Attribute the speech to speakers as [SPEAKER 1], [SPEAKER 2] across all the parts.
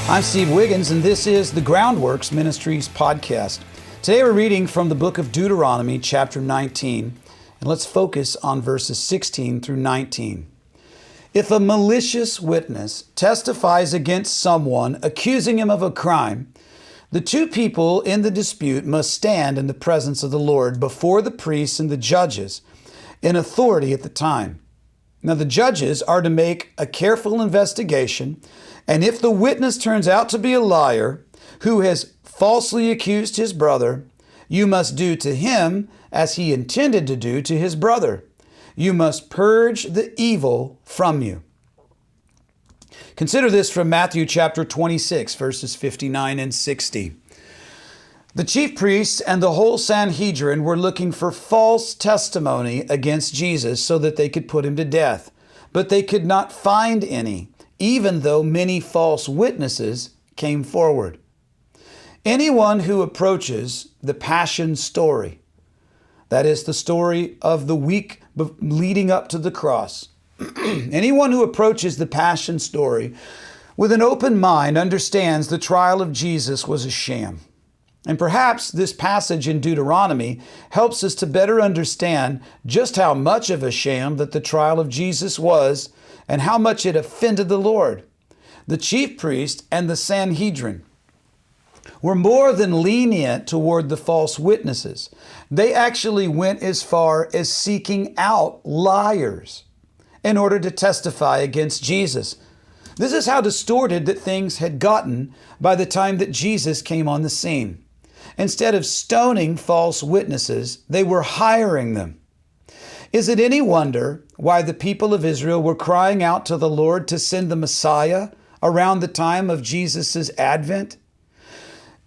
[SPEAKER 1] I'm Steve Wiggins, and this is the Groundworks Ministries podcast. Today we're reading from the book of Deuteronomy, chapter 19, and let's focus on verses 16 through 19. If a malicious witness testifies against someone, accusing him of a crime, the two people in the dispute must stand in the presence of the Lord before the priests and the judges in authority at the time. Now the judges are to make a careful investigation, and if the witness turns out to be a liar who has falsely accused his brother, you must do to him as he intended to do to his brother. You must purge the evil from you. Consider this from Matthew chapter 26, verses 59 and 60. The chief priests and the whole Sanhedrin were looking for false testimony against Jesus so that they could put him to death. But they could not find any, even though many false witnesses came forward. Anyone who approaches the Passion story, that is the story of the week leading up to the cross, anyone who approaches the Passion story with an open mind understands the trial of Jesus was a sham. And perhaps this passage in Deuteronomy helps us to better understand just how much of a sham that the trial of Jesus was and how much it offended the Lord. The chief priest and the Sanhedrin were more than lenient toward the false witnesses. They actually went as far as seeking out liars in order to testify against Jesus. This is how distorted that things had gotten by the time that Jesus came on the scene. Instead of stoning false witnesses, they were hiring them. Is it any wonder why the people of Israel were crying out to the Lord to send the Messiah around the time of Jesus' advent?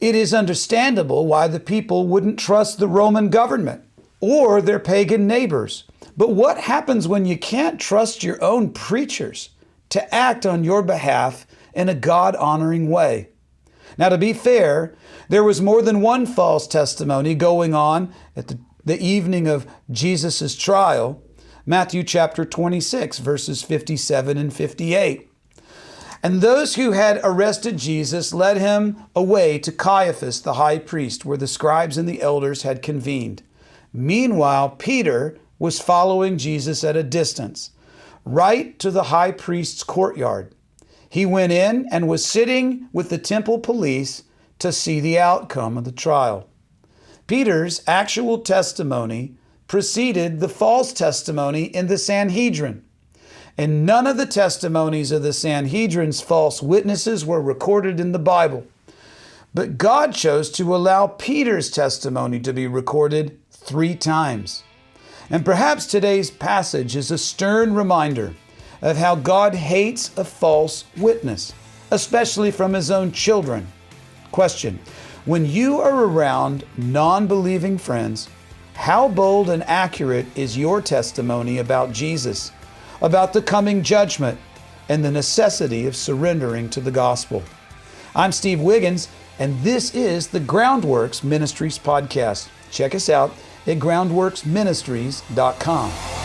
[SPEAKER 1] It is understandable why the people wouldn't trust the Roman government or their pagan neighbors. But what happens when you can't trust your own preachers to act on your behalf in a God-honoring way? Now, to be fair, there was more than one false testimony going on at the evening of Jesus' trial, Matthew chapter 26, verses 57 and 58. And those who had arrested Jesus led him away to Caiaphas, the high priest, where the scribes and the elders had convened. Meanwhile, Peter was following Jesus at a distance, right to the high priest's courtyard. He went in and was sitting with the temple police to see the outcome of the trial. Peter's actual testimony preceded the false testimony in the Sanhedrin. And none of the testimonies of the Sanhedrin's false witnesses were recorded in the Bible. But God chose to allow Peter's testimony to be recorded 3 times. And perhaps today's passage is a stern reminder of how God hates a false witness, especially from his own children. Question: when you are around non-believing friends, how bold and accurate is your testimony about Jesus, about the coming judgment, and the necessity of surrendering to the gospel? I'm Steve Wiggins, and this is the Groundworks Ministries podcast. Check us out at groundworksministries.com.